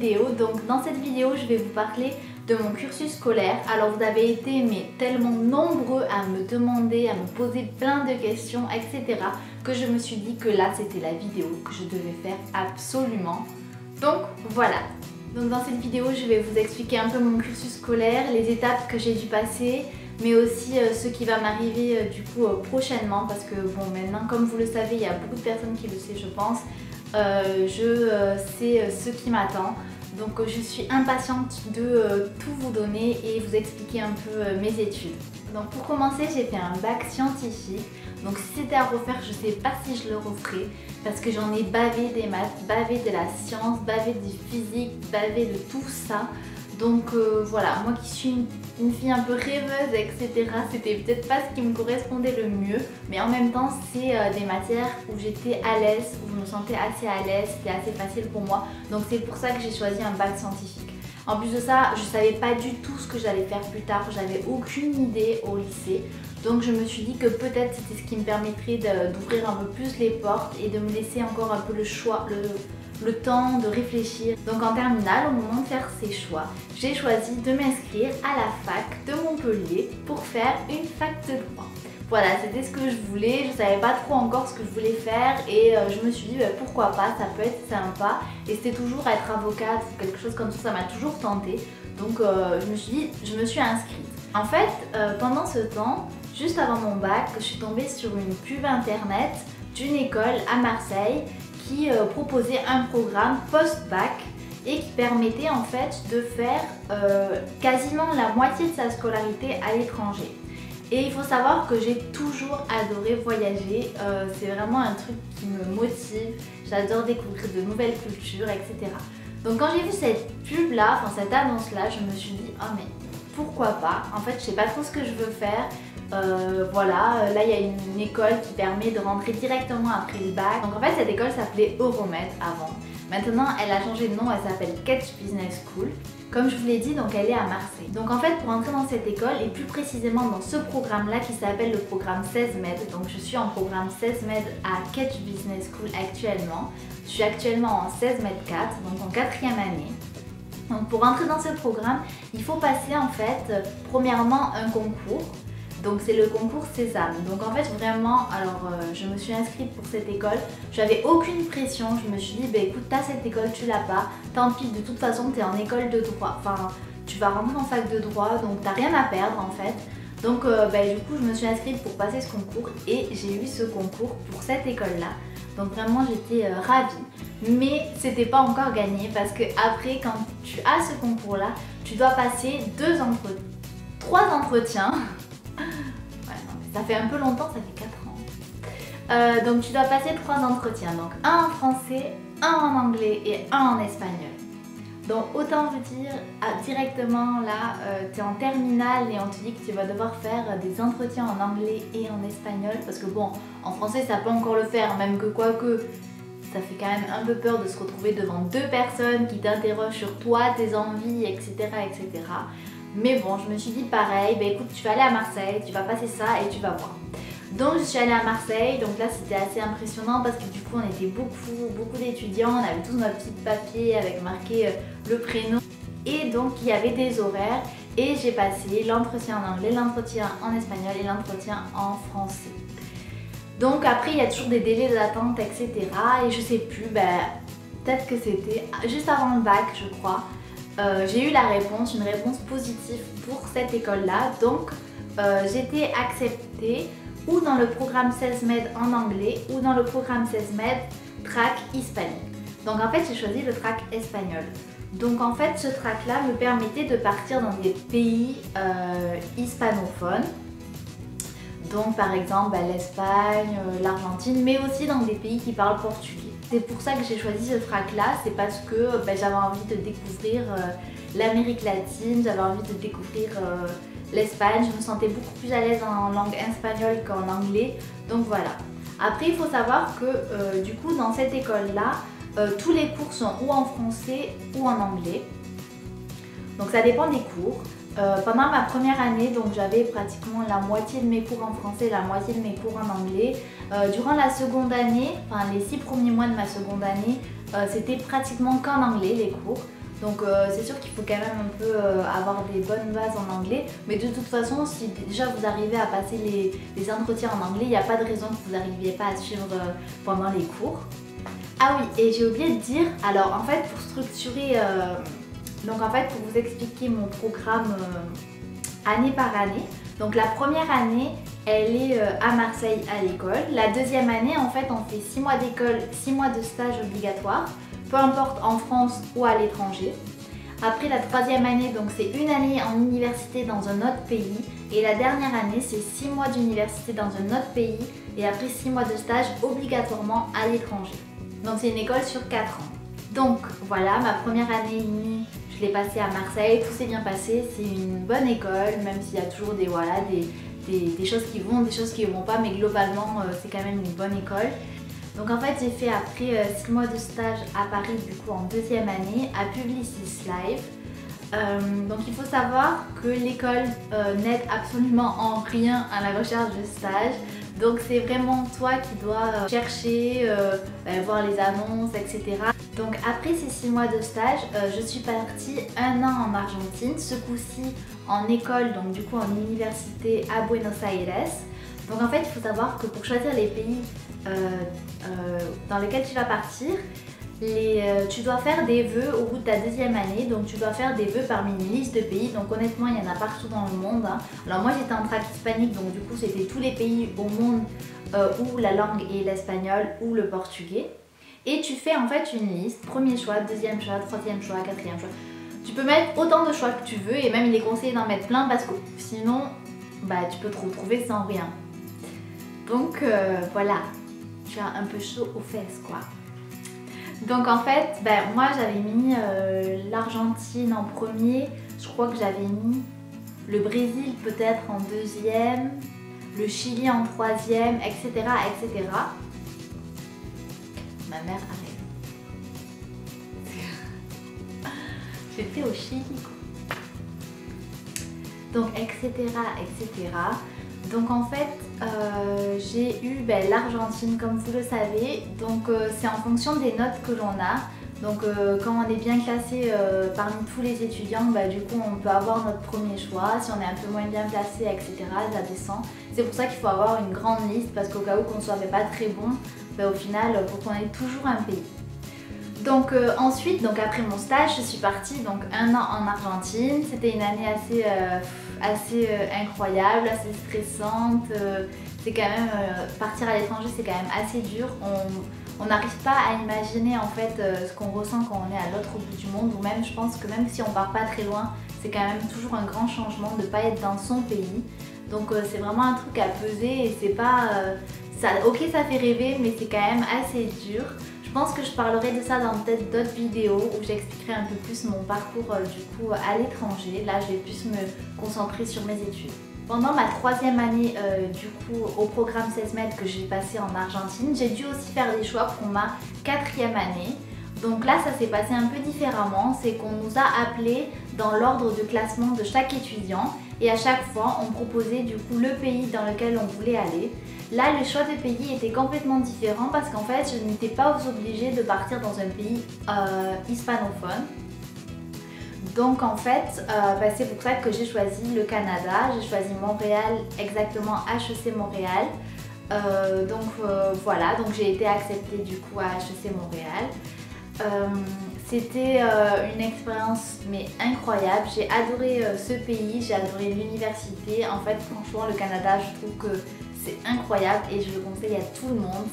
vidéo. Donc dans cette vidéo je vais vous parler de mon cursus scolaire. Alors vous avez été tellement nombreux à me demander, à me poser plein de questions, etc. que je me suis dit que là c'était la vidéo que je devais faire absolument. Donc voilà. Donc dans cette vidéo je vais vous expliquer un peu mon cursus scolaire, les étapes que j'ai dû passer, mais aussi ce qui va m'arriver prochainement, parce que bon, maintenant comme vous le savez, il y a beaucoup de personnes qui le savent je pense, je sais ce qui m'attend. Donc je suis impatiente de tout vous donner et vous expliquer un peu mes études. Donc pour commencer, j'ai fait un bac scientifique. Donc si c'était à refaire, je ne sais pas si je le referais, parce que j'en ai bavé des maths, bavé de la science, bavé du physique, bavé de tout ça. Donc voilà, moi qui suis une fille un peu rêveuse, etc., c'était peut-être pas ce qui me correspondait le mieux, mais en même temps c'est des matières où j'étais à l'aise, où je me sentais assez à l'aise, c'était assez facile pour moi, donc c'est pour ça que j'ai choisi un bac scientifique. En plus de ça, je savais pas du tout ce que j'allais faire plus tard, j'avais aucune idée au lycée, donc je me suis dit que peut-être c'était ce qui me permettrait d'ouvrir un peu plus les portes et de me laisser encore un peu le choix, le temps de réfléchir. Donc en terminale, au moment de faire ces choix, j'ai choisi de m'inscrire à la fac de Montpellier pour faire une fac de droit. Voilà, c'était ce que je voulais, je savais pas trop encore ce que je voulais faire et je me suis dit pourquoi pas, ça peut être sympa, et c'était toujours être avocate ou quelque chose comme ça m'a toujours tenté. Donc je me suis dit, je me suis inscrite. En fait, pendant ce temps, juste avant mon bac, je suis tombée sur une pub internet d'une école à Marseille qui proposait un programme post-bac et qui permettait en fait de faire quasiment la moitié de sa scolarité à l'étranger. Et il faut savoir que j'ai toujours adoré voyager, c'est vraiment un truc qui me motive, j'adore découvrir de nouvelles cultures, etc. Donc quand j'ai vu cette pub là, enfin cette annonce là, je me suis dit oh mais pourquoi pas, en fait je sais pas trop ce que je veux faire. Voilà, là il y a une école qui permet de rentrer directement après le bac. Donc en fait cette école s'appelait Euromed avant. Maintenant elle a changé de nom, elle s'appelle Catch Business School. Comme je vous l'ai dit, donc elle est à Marseille. Donc en fait pour entrer dans cette école et plus précisément dans ce programme là qui s'appelle le programme 16 Med. Donc je suis en programme 16 Med à Catch Business School actuellement. Je suis actuellement en 16 Med 4, donc en 4e année. Donc pour entrer dans ce programme, il faut passer en fait premièrement un concours. Donc c'est le concours Sésame. Donc en fait vraiment, alors je me suis inscrite pour cette école, j'avais aucune pression, je me suis dit bah écoute t'as cette école, tu l'as pas, tant pis, de toute façon t'es en école de droit, enfin tu vas rentrer en fac de droit, donc t'as rien à perdre en fait. Donc du coup je me suis inscrite pour passer ce concours et j'ai eu ce concours pour cette école là. Donc vraiment j'étais ravie, mais c'était pas encore gagné parce que après quand tu as ce concours là, tu dois passer 3 entretiens. Ouais, non, ça fait un peu longtemps, ça fait 4 ans. Donc tu dois passer 3 entretiens, donc un en français, un en anglais et un en espagnol. Donc autant vous dire directement là, tu es en terminale et on te dit que tu vas devoir faire des entretiens en anglais et en espagnol, parce que bon, en français ça peut encore le faire, même que quoique ça fait quand même un peu peur de se retrouver devant 2 personnes qui t'interrogent sur toi, tes envies, etc., etc. Mais bon, je me suis dit pareil, bah écoute, tu vas aller à Marseille, tu vas passer ça et tu vas voir. Donc je suis allée à Marseille, donc là c'était assez impressionnant parce que du coup on était beaucoup d'étudiants, on avait tous notre petit papier avec marqué le prénom. Et donc il y avait des horaires et j'ai passé l'entretien en anglais, l'entretien en espagnol et l'entretien en français. Donc après il y a toujours des délais d'attente, etc. Et je sais plus, peut-être que c'était juste avant le bac je crois. J'ai eu la réponse, une réponse positive pour cette école-là. Donc j'étais acceptée ou dans le programme 16 Med en anglais ou dans le programme 16 Med track hispanique. Donc en fait j'ai choisi le track espagnol. Donc en fait ce track-là me permettait de partir dans des pays hispanophones. Donc par exemple l'Espagne, l'Argentine, mais aussi dans des pays qui parlent portugais. C'est pour ça que j'ai choisi ce track-là, c'est parce que j'avais envie de découvrir l'Amérique latine, j'avais envie de découvrir l'Espagne, je me sentais beaucoup plus à l'aise en langue espagnole qu'en anglais, donc voilà. Après il faut savoir que du coup dans cette école-là, tous les cours sont ou en français ou en anglais, donc ça dépend des cours. Pendant ma première année, donc j'avais pratiquement la moitié de mes cours en français, la moitié de mes cours en anglais. Durant la seconde année, enfin les 6 premiers mois de ma seconde année, c'était pratiquement qu'en anglais les cours. Donc c'est sûr qu'il faut quand même un peu avoir des bonnes bases en anglais. Mais de toute façon, si déjà vous arrivez à passer les entretiens en anglais, il n'y a pas de raison que vous n'arriviez pas à suivre pendant les cours. Ah oui, et j'ai oublié de dire, alors en fait pour structurer, donc en fait pour vous expliquer mon programme année par année, donc la première année elle est à Marseille à l'école. La deuxième année en fait on fait 6 mois d'école, 6 mois de stage obligatoire, peu importe en France ou à l'étranger. Après la troisième année, donc c'est une année en université dans un autre pays. Et la dernière année, c'est 6 mois d'université dans un autre pays. Et après 6 mois de stage obligatoirement à l'étranger. Donc c'est une école sur 4 ans. Donc voilà, ma première année et demie, je l'ai passée à Marseille. Tout s'est bien passé. C'est une bonne école, même s'il y a toujours des choses qui vont, des choses qui ne vont pas. Mais globalement, c'est quand même une bonne école. Donc en fait j'ai fait après 6 mois de stage à Paris du coup en deuxième année à Publicis Live. Donc il faut savoir que l'école n'aide absolument en rien à la recherche de stage. Donc c'est vraiment toi qui dois chercher, voir les annonces, etc. Donc après ces 6 mois de stage, je suis partie 1 an en Argentine, ce coup-ci en école, donc du coup en université à Buenos Aires. Donc en fait il faut savoir que pour choisir les pays dans lesquels tu vas partir, tu dois faire des vœux au bout de ta deuxième année. Donc tu dois faire des vœux parmi une liste de pays. Donc honnêtement il y en a partout dans le monde, hein. Alors moi j'étais en track hispanique, donc du coup c'était tous les pays au monde où la langue est l'espagnol ou le portugais. Et tu fais en fait une liste, premier choix, deuxième choix, troisième choix, quatrième choix. Tu peux mettre autant de choix que tu veux et même il est conseillé d'en mettre plein parce que sinon tu peux te retrouver sans rien. Donc voilà, tu as un peu chaud aux fesses quoi. Donc en fait, moi j'avais mis l'Argentine en premier, je crois que j'avais mis le Brésil peut-être en deuxième, le Chili en troisième, etc. etc. Ma mère arrive. J'étais au Chili quoi. Donc etc. etc. Donc en fait j'ai eu l'Argentine comme vous le savez, donc c'est en fonction des notes que l'on a. Donc quand on est bien classé parmi tous les étudiants, du coup on peut avoir notre premier choix. Si on est un peu moins bien placé, etc., ça descend. C'est pour ça qu'il faut avoir une grande liste parce qu'au cas où qu'on ne soit pas très bon, au final faut qu'on ait toujours un pays. Donc ensuite, donc après mon stage, je suis partie donc 1 an en Argentine. C'était une année assez incroyable, assez stressante. C'est quand même partir à l'étranger, c'est quand même assez dur. On n'arrive pas à imaginer en fait ce qu'on ressent quand on est à l'autre bout du monde. Ou même, je pense que même si on part pas très loin, c'est quand même toujours un grand changement de ne pas être dans son pays. Donc c'est vraiment un truc à peser et c'est pas ok, ça fait rêver, mais c'est quand même assez dur. Je pense que je parlerai de ça dans peut-être d'autres vidéos où j'expliquerai un peu plus mon parcours du coup à l'étranger. Là, je vais plus me concentrer sur mes études. Pendant ma troisième année du coup au programme 16 mètres que j'ai passé en Argentine, j'ai dû aussi faire des choix pour ma quatrième année. Donc là, ça s'est passé un peu différemment. C'est qu'on nous a appelés dans l'ordre de classement de chaque étudiant et à chaque fois, on proposait du coup le pays dans lequel on voulait aller. Là, le choix de pays était complètement différent parce qu'en fait, je n'étais pas obligée de partir dans un pays hispanophone. Donc en fait, c'est pour ça que j'ai choisi le Canada, j'ai choisi Montréal, exactement HEC Montréal. Voilà, donc j'ai été acceptée du coup à HEC Montréal. C'était une expérience mais incroyable, j'ai adoré ce pays, j'ai adoré l'université. En fait franchement le Canada je trouve que c'est incroyable et je le conseille à tout le monde.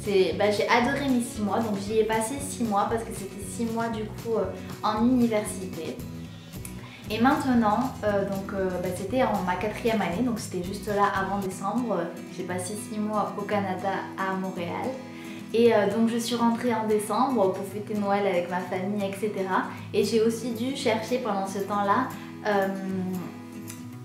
J'ai adoré mes 6 mois, donc j'y ai passé 6 mois parce que c'était 6 mois du coup en université. Et maintenant, c'était en ma quatrième année, donc c'était juste là avant décembre, j'ai passé 6 mois au Canada à Montréal. Et donc je suis rentrée en décembre pour fêter Noël avec ma famille, etc. Et j'ai aussi dû chercher pendant ce temps-là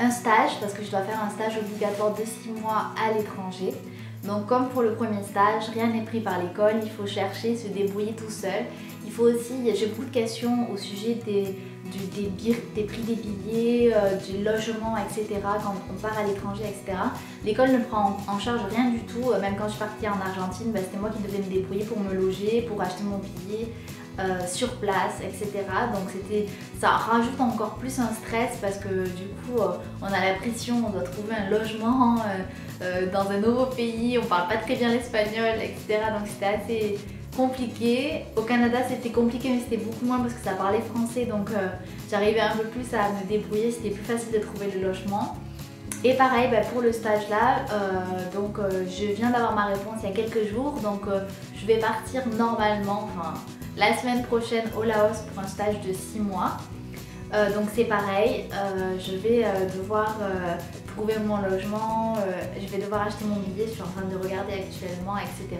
un stage, parce que je dois faire un stage obligatoire de 6 mois à l'étranger. Donc comme pour le premier stage, rien n'est pris par l'école, il faut chercher, se débrouiller tout seul. Il faut aussi, j'ai beaucoup de questions au sujet des prix des billets, du logement, etc. quand on part à l'étranger, etc. L'école ne prend en charge rien du tout, même quand je suis partie en Argentine, c'était moi qui devais me débrouiller pour me loger, pour acheter mon billet, sur place, etc. Donc ça rajoute encore plus un stress parce que du coup on a la pression, on doit trouver un logement dans un nouveau pays, on parle pas très bien l'espagnol, etc. Donc c'était assez compliqué. Au Canada c'était compliqué mais c'était beaucoup moins parce que ça parlait français, donc j'arrivais un peu plus à me débrouiller, c'était plus facile de trouver le logement. Et pareil pour le stage là, je viens d'avoir ma réponse il y a quelques jours, donc je vais partir normalement, la semaine prochaine au Laos pour un stage de 6 mois. Donc c'est pareil, je vais devoir trouver mon logement, je vais devoir acheter mon billet, je suis en train de regarder actuellement, etc.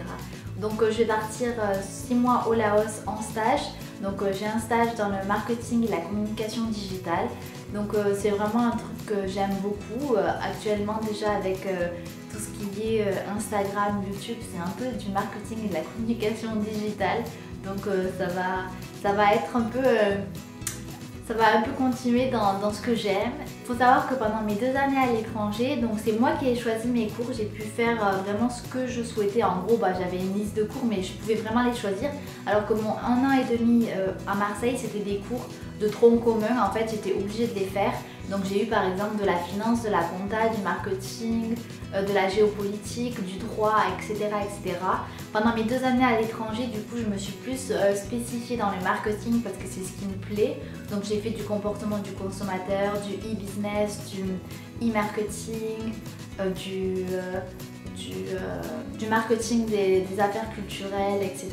Donc je vais partir 6 mois au Laos en stage. Donc j'ai un stage dans le marketing et la communication digitale. Donc c'est vraiment un truc que j'aime beaucoup. Actuellement déjà avec tout ce qui est Instagram, YouTube, c'est un peu du marketing et de la communication digitale. Donc ça va être un peu... ça va un peu continuer dans ce que j'aime. Il faut savoir que pendant mes 2 années à l'étranger, donc c'est moi qui ai choisi mes cours, j'ai pu faire vraiment ce que je souhaitais. En gros, j'avais une liste de cours mais je pouvais vraiment les choisir. Alors que mon 1 an et demi à Marseille, c'était des cours de tronc commun. En fait, j'étais obligée de les faire. Donc j'ai eu par exemple de la finance, de la compta, du marketing, de la géopolitique, du droit, etc., etc. Pendant mes 2 années à l'étranger, du coup, je me suis plus spécifiée dans le marketing parce que c'est ce qui me plaît. Donc j'ai fait du comportement du consommateur, du e-business, du e-marketing, du marketing des affaires culturelles, etc.,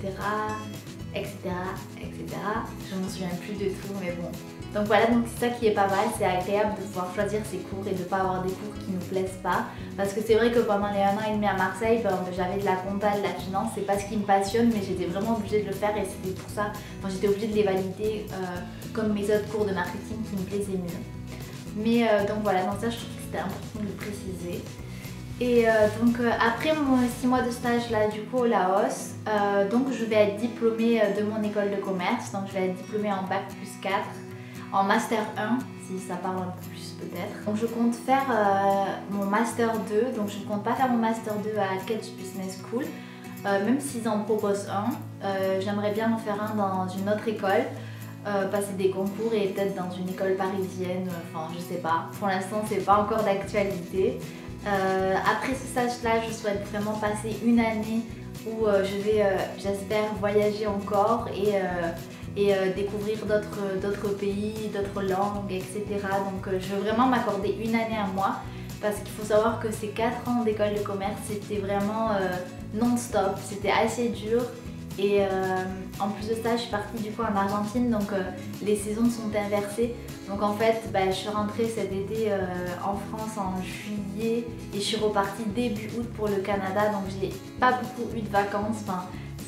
etc., etc. Je ne m'en souviens plus de tout, mais bon. Donc voilà, donc c'est ça qui est pas mal, c'est agréable de pouvoir choisir ses cours et de ne pas avoir des cours qui ne nous plaisent pas. Parce que c'est vrai que pendant les 1 an et demi à Marseille, j'avais de la compta, de la finance, c'est pas ce qui me passionne, mais j'étais vraiment obligée de le faire et c'était pour ça, j'étais obligée de les valider comme mes autres cours de marketing qui me plaisaient mieux. Mais donc voilà, donc ça je trouve que c'était important de le préciser. Et après mon 6 mois de stage là du coup au Laos, donc je vais être diplômée de mon école de commerce, donc je vais être diplômée en bac plus 4, en master 1 si ça parle un peu plus peut-être. Donc je compte faire mon master 2, donc je ne compte pas faire mon master 2 à Catch Business School, même s'ils en proposent un, j'aimerais bien en faire un dans une autre école. Passer des concours et peut-être dans une école parisienne, je sais pas, pour l'instant c'est pas encore d'actualité. Après ce stage là je souhaite vraiment passer une année où je vais j'espère voyager encore et découvrir d'autres pays, d'autres langues, etc. Donc je veux vraiment m'accorder une année à moi parce qu'il faut savoir que ces 4 ans d'école de commerce c'était vraiment non-stop, c'était assez dur. Et en plus de ça, je suis partie du coup en Argentine, donc les saisons sont inversées. Donc en fait, je suis rentrée cet été en France en juillet et je suis repartie début août pour le Canada, donc j'ai pas beaucoup eu de vacances.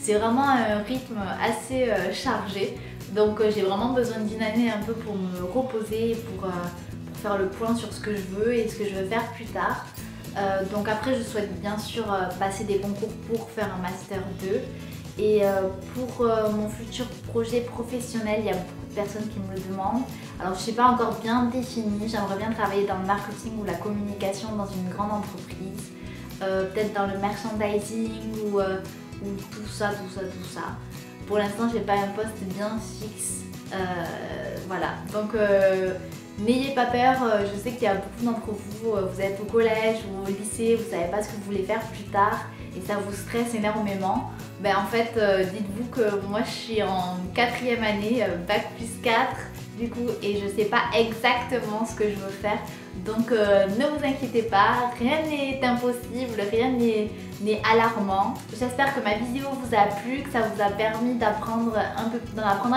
C'est vraiment un rythme assez chargé. Donc j'ai vraiment besoin d'une année un peu pour me reposer, pour faire le point sur ce que je veux et ce que je veux faire plus tard. Donc après, je souhaite bien sûr passer des concours pour faire un Master 2. Et pour mon futur projet professionnel, il y a beaucoup de personnes qui me le demandent. Alors je ne sais pas encore bien défini, j'aimerais bien travailler dans le marketing ou la communication dans une grande entreprise, peut-être dans le merchandising ou tout ça. Pour l'instant, je n'ai pas un poste bien fixe, voilà. Donc n'ayez pas peur, je sais qu'il y a beaucoup d'entre vous, vous êtes au collège ou au lycée, vous ne savez pas ce que vous voulez faire plus tard et ça vous stresse énormément. En fait, dites-vous que moi je suis en 4e année, bac plus 4 du coup, et je sais pas exactement ce que je veux faire. Donc ne vous inquiétez pas, rien n'est impossible, rien n'est alarmant. J'espère que ma vidéo vous a plu, que ça vous a permis d'en apprendre un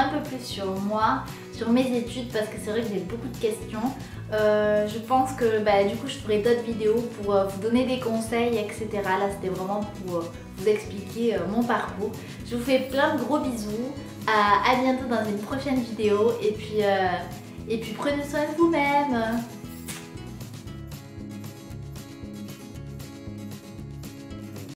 peu plus sur moi, sur mes études, parce que c'est vrai que j'ai beaucoup de questions. Je pense que du coup je ferai d'autres vidéos pour vous donner des conseils, etc. Là c'était vraiment pour vous expliquer mon parcours. Je vous fais plein de gros bisous, à bientôt dans une prochaine vidéo et puis prenez soin de vous-même.